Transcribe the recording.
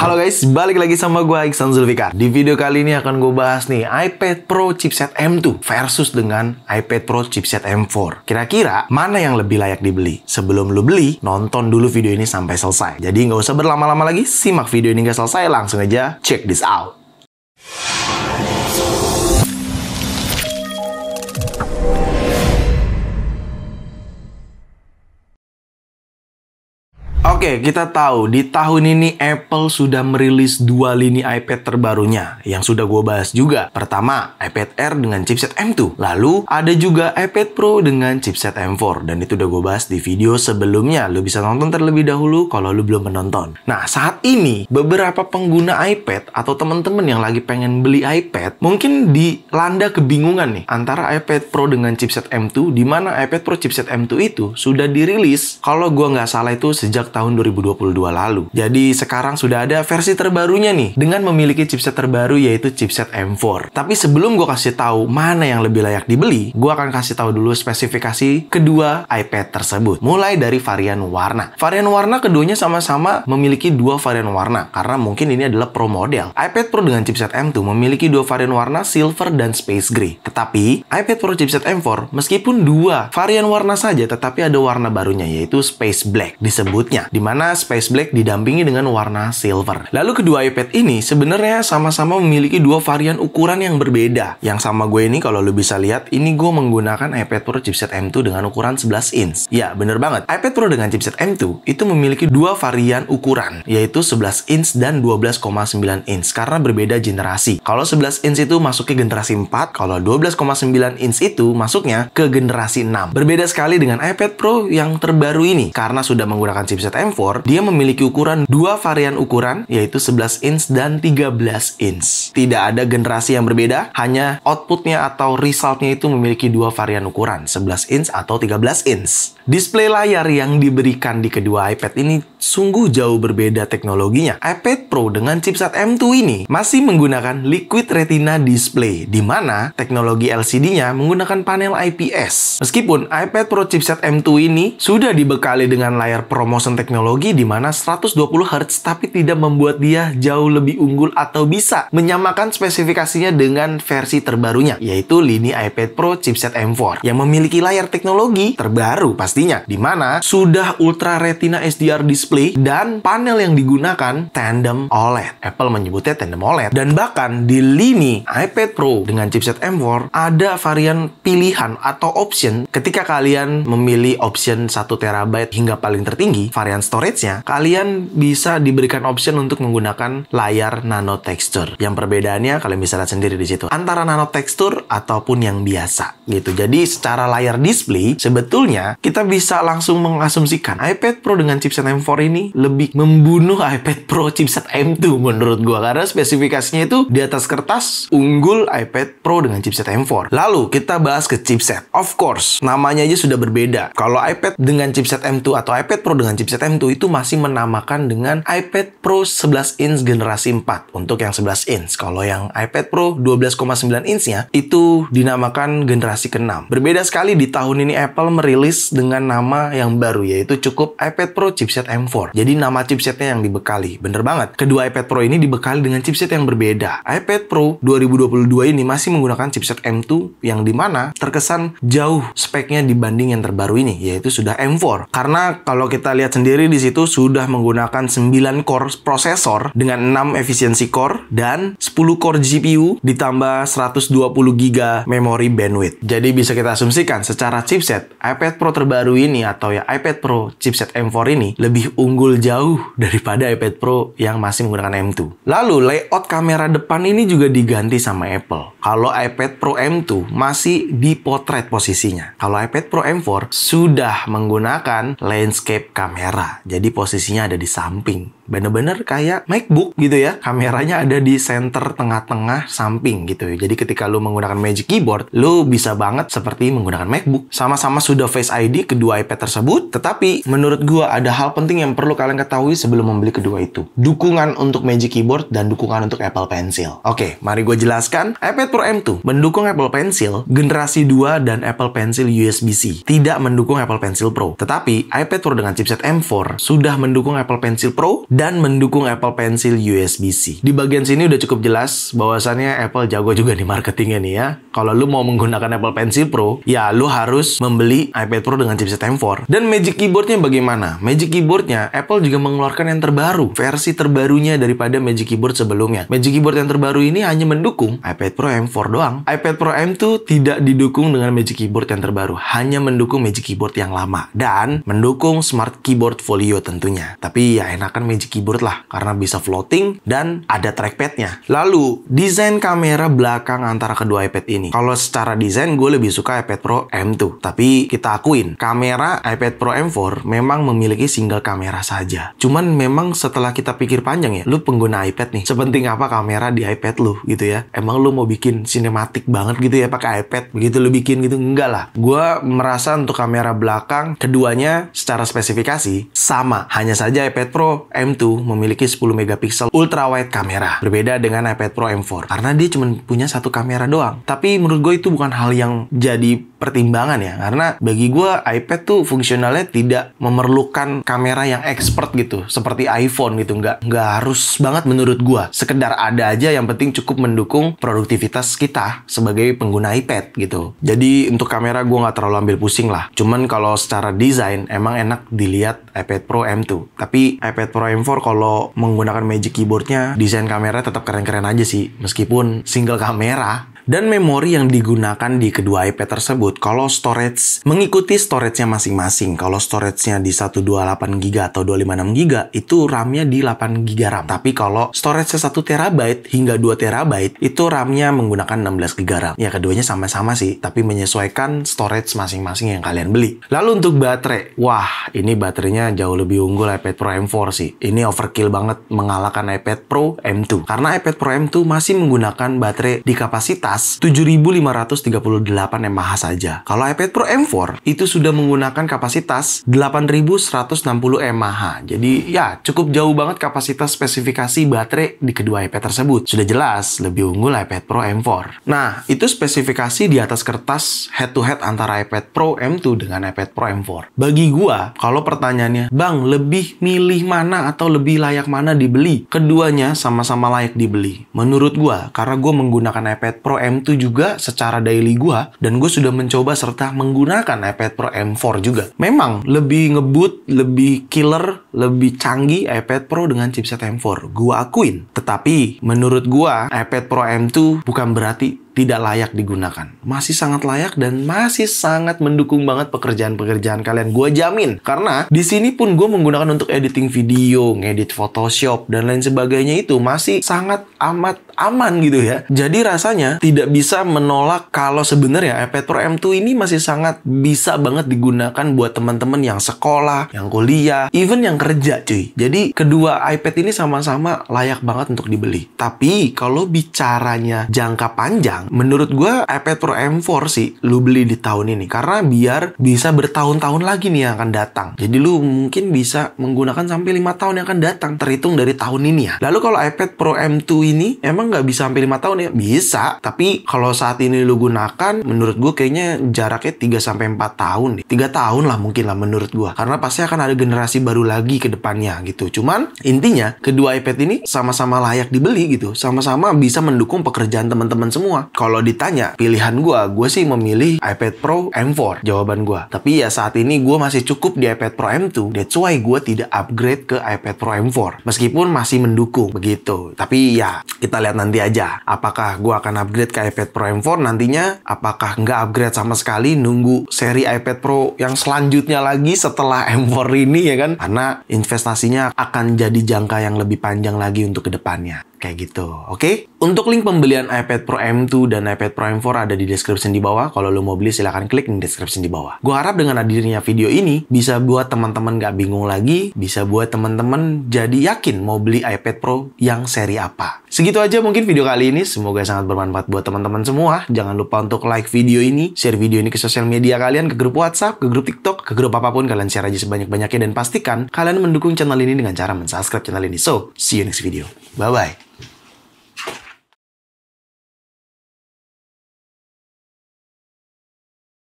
Halo guys, balik lagi sama gue Iksan Zulfikar. Di video kali ini akan gue bahas nih iPad Pro chipset M2 versus dengan iPad Pro chipset M4. Kira-kira mana yang lebih layak dibeli? Sebelum lu beli, nonton dulu video ini sampai selesai. Jadi nggak usah berlama-lama lagi, simak video ini nggak selesai, langsung aja check this out. Oke, kita tahu di tahun ini Apple sudah merilis dua lini iPad terbarunya yang sudah gue bahas juga. Pertama, iPad Air dengan chipset M2. Lalu, ada juga iPad Pro dengan chipset M4. Dan itu udah gue bahas di video sebelumnya. Lu bisa nonton terlebih dahulu kalau lu belum menonton. Nah, saat ini, beberapa pengguna iPad atau teman-teman yang lagi pengen beli iPad, mungkin dilanda kebingungan nih antara iPad Pro dengan chipset M2, di mana iPad Pro chipset M2 itu sudah dirilis, kalau gue nggak salah itu sejak tahun 2022 lalu. Jadi sekarang sudah ada versi terbarunya nih dengan memiliki chipset terbaru yaitu chipset M4. Tapi sebelum gue kasih tahu mana yang lebih layak dibeli, gue akan kasih tahu dulu spesifikasi kedua iPad tersebut. Mulai dari varian warna. Varian warna keduanya sama-sama memiliki dua varian warna karena mungkin ini adalah Pro model. iPad Pro dengan chipset M2 memiliki dua varian warna silver dan space gray. Tetapi iPad Pro chipset M4 meskipun dua varian warna saja tetapi ada warna barunya yaitu space black disebutnya, di mana space black didampingi dengan warna silver. Lalu kedua iPad ini sebenarnya sama-sama memiliki dua varian ukuran yang berbeda. Yang sama gue ini kalau lu bisa lihat, ini gue menggunakan iPad Pro chipset M2 dengan ukuran 11 inch. Ya, bener banget. iPad Pro dengan chipset M2 itu memiliki dua varian ukuran, yaitu 11 inch dan 12,9 inch karena berbeda generasi. Kalau 11 inch itu masuk ke generasi 4, kalau 12,9 inch itu masuknya ke generasi 6. Berbeda sekali dengan iPad Pro yang terbaru ini karena sudah menggunakan chipset M4, dia memiliki ukuran dua varian ukuran yaitu 11 inch dan 13 inch. Tidak ada generasi yang berbeda, hanya outputnya atau resultnya itu memiliki dua varian ukuran 11 inch atau 13 inch. Display layar yang diberikan di kedua iPad ini sungguh jauh berbeda teknologinya. iPad Pro dengan chipset M2 ini masih menggunakan Liquid Retina Display, di mana teknologi LCD-nya menggunakan panel IPS. Meskipun iPad Pro chipset M2 ini sudah dibekali dengan layar ProMotion teknologi di mana 120 Hz tapi tidak membuat dia jauh lebih unggul atau bisa menyamakan spesifikasinya dengan versi terbarunya yaitu lini iPad Pro chipset M4 yang memiliki layar teknologi terbaru pastinya, di mana sudah Ultra Retina HDR display dan panel yang digunakan tandem OLED. Apple menyebutnya tandem OLED. Dan bahkan di lini iPad Pro dengan chipset M4 ada varian pilihan atau option ketika kalian memilih option 1 TB hingga paling tertinggi varian storage-nya, kalian bisa diberikan option untuk menggunakan layar nano texture. Yang perbedaannya kalian bisa lihat sendiri di situ antara nano texture ataupun yang biasa gitu. Jadi secara layar display sebetulnya kita bisa langsung mengasumsikan iPad Pro dengan chipset M4 ini lebih membunuh iPad Pro chipset M2 menurut gua karena spesifikasinya itu di atas kertas unggul iPad Pro dengan chipset M4. Lalu kita bahas ke chipset. Of course, namanya aja sudah berbeda. Kalau iPad dengan chipset M2 atau iPad Pro dengan chipset M2 itu masih menamakan dengan iPad Pro 11 inch generasi 4 untuk yang 11 inch. Kalau yang iPad Pro 12,9 inch-nya itu dinamakan generasi ke-6. Berbeda sekali di tahun ini Apple merilis dengan nama yang baru yaitu cukup iPad Pro chipset M4. Jadi nama chipsetnya yang dibekali. Bener banget. Kedua iPad Pro ini dibekali dengan chipset yang berbeda. iPad Pro 2022 ini masih menggunakan chipset M2 yang dimana terkesan jauh speknya dibanding yang terbaru ini yaitu sudah M4. Karena kalau kita lihat sendiri di situ sudah menggunakan 9 core prosesor dengan 6 efisiensi core dan 10 core GPU ditambah 120 GB memori bandwidth. Jadi bisa kita asumsikan secara chipset iPad Pro terbaru ini atau ya iPad Pro chipset M4 ini lebih unggul jauh daripada iPad Pro yang masih menggunakan M2. Lalu layout kamera depan ini juga diganti sama Apple. Kalau iPad Pro M2 masih di potret posisinya. Kalau iPad Pro M4 sudah menggunakan landscape kamera. Jadi posisinya ada di samping. Bener-bener kayak MacBook gitu ya. Kameranya ada di center tengah-tengah samping gitu ya. Jadi ketika lu menggunakan Magic Keyboard, lu bisa banget seperti menggunakan MacBook. Sama-sama sudah Face ID kedua iPad tersebut. Tetapi menurut gua ada hal penting yang perlu kalian ketahui sebelum membeli kedua itu. Dukungan untuk Magic Keyboard dan dukungan untuk Apple Pencil. Oke, mari gue jelaskan. iPad Pro M2 mendukung Apple Pencil generasi 2 dan Apple Pencil USB-C. Tidak mendukung Apple Pencil Pro. Tetapi iPad Pro dengan chipset M4 sudah mendukung Apple Pencil Pro dan mendukung Apple Pencil USB-C. Di bagian sini udah cukup jelas bahwasannya Apple jago juga di marketingnya nih ya. Kalau lu mau menggunakan Apple Pencil Pro, ya lu harus membeli iPad Pro dengan chipset M4. Dan Magic Keyboardnya bagaimana? Magic Keyboardnya, Apple juga mengeluarkan yang terbaru, versi terbarunya daripada Magic Keyboard sebelumnya. Magic Keyboard yang terbaru ini hanya mendukung iPad Pro M4 doang. iPad Pro M2 tidak didukung dengan Magic Keyboard yang terbaru, hanya mendukung Magic Keyboard yang lama dan mendukung Smart Keyboard Folio tentunya. Tapi ya enakan Magic Keyboard lah, karena bisa floating dan ada trackpadnya. Lalu, desain kamera belakang antara kedua iPad ini. Kalau secara desain, gue lebih suka iPad Pro M2. Tapi kita akuin, kamera iPad Pro M4 memang memiliki single kamera saja. Cuman memang setelah kita pikir panjang ya, lu pengguna iPad nih, sepenting apa kamera di iPad lu gitu ya? Emang lu mau bikin sinematik banget gitu ya pakai iPad? Begitu lu bikin gitu? Enggak lah. Gue merasa untuk kamera belakang, keduanya secara spesifikasi sama. Hanya saja iPad Pro M2 memiliki 10 megapiksel ultra wide kamera. Berbeda dengan iPad Pro M4. Karena dia cuma punya satu kamera doang. Tapi menurut gue itu bukan hal yang jadi pertimbangan ya. Karena bagi gue iPad tuh fungsionalnya tidak memerlukan kamera yang expert gitu. Seperti iPhone gitu. Nggak harus banget menurut gue. Sekedar ada aja, yang penting cukup mendukung produktivitas kita sebagai pengguna iPad gitu. Jadi untuk kamera gue nggak terlalu ambil pusing lah. Cuman kalau secara desain emang enak dilihat iPad Pro M2. Tapi iPad Pro M4 kalau menggunakan Magic Keyboardnya, desain kamera tetap keren-keren aja sih. Meskipun single kamera. Dan memori yang digunakan di kedua iPad tersebut, kalau storage mengikuti storage-nya masing-masing. Kalau storage-nya di 128GB atau 256GB, itu RAM-nya di 8GB RAM. Tapi kalau storage-nya 1TB hingga 2TB, itu RAM-nya menggunakan 16GB RAM. Ya, keduanya sama-sama sih, tapi menyesuaikan storage masing-masing yang kalian beli. Lalu untuk baterai, wah, ini baterainya jauh lebih unggul iPad Pro M4 sih. Ini overkill banget mengalahkan iPad Pro M2. Karena iPad Pro M2 masih menggunakan baterai di kapasitas 7.538 mAh saja. Kalau iPad Pro M4 itu sudah menggunakan kapasitas 8.160 mAh. Jadi ya cukup jauh banget kapasitas spesifikasi baterai di kedua iPad tersebut. Sudah jelas lebih unggul iPad Pro M4. Nah, itu spesifikasi di atas kertas head to head antara iPad Pro M2 dengan iPad Pro M4. Bagi gua, kalau pertanyaannya, Bang, lebih milih mana atau lebih layak mana dibeli? Keduanya sama-sama layak dibeli. Menurut gua, karena gua menggunakan iPad Pro M2 juga secara daily gua, dan gue sudah mencoba serta menggunakan iPad Pro M4 juga. Memang lebih ngebut, lebih killer, lebih canggih iPad Pro dengan chipset M4. Gua akuin. Tetapi menurut gua iPad Pro M2 bukan berarti tidak layak digunakan. Masih sangat layak dan masih sangat mendukung banget pekerjaan-pekerjaan kalian. Gue jamin. Karena di sini pun gue menggunakan untuk editing video, ngedit Photoshop, dan lain sebagainya itu masih sangat amat aman gitu ya. Jadi rasanya tidak bisa menolak kalau sebenarnya iPad Pro M2 ini masih sangat bisa banget digunakan buat teman-teman yang sekolah, yang kuliah, even yang kerja cuy. Jadi kedua iPad ini sama-sama layak banget untuk dibeli. Tapi kalau bicaranya jangka panjang, menurut gue iPad Pro M4 sih lu beli di tahun ini. Karena biar bisa bertahun-tahun lagi nih yang akan datang. Jadi lu mungkin bisa menggunakan sampai 5 tahun yang akan datang, terhitung dari tahun ini ya. Lalu kalau iPad Pro M2 ini emang nggak bisa sampai 5 tahun ya? Bisa. Tapi kalau saat ini lu gunakan, menurut gue kayaknya jaraknya 3-4 tahun nih. 3 tahun lah mungkin lah menurut gue. Karena pasti akan ada generasi baru lagi ke depannya gitu. Cuman intinya kedua iPad ini sama-sama layak dibeli gitu. Sama-sama bisa mendukung pekerjaan teman-teman semua. Kalau ditanya pilihan gue sih memilih iPad Pro M4 jawaban gue. Tapi ya saat ini gue masih cukup di iPad Pro M2. That's why gue tidak upgrade ke iPad Pro M4. Meskipun masih mendukung begitu. Tapi ya kita lihat nanti aja. Apakah gue akan upgrade ke iPad Pro M4 nantinya? Apakah nggak upgrade sama sekali? Nunggu seri iPad Pro yang selanjutnya lagi setelah M4 ini ya kan? Karena investasinya akan jadi jangka yang lebih panjang lagi untuk kedepannya. Kayak gitu, oke? Untuk link pembelian iPad Pro M2 dan iPad Pro M4 ada di description di bawah. Kalau lo mau beli silahkan klik di description di bawah. Gue harap dengan hadirnya video ini bisa buat teman-teman gak bingung lagi, bisa buat teman-teman jadi yakin mau beli iPad Pro yang seri apa. Segitu aja mungkin video kali ini. Semoga sangat bermanfaat buat teman-teman semua. Jangan lupa untuk like video ini, share video ini ke sosial media kalian, ke grup WhatsApp, ke grup TikTok, ke grup apapun. Kalian share aja sebanyak-banyaknya dan pastikan kalian mendukung channel ini dengan cara mensubscribe channel ini. So, see you next video. Bye-bye.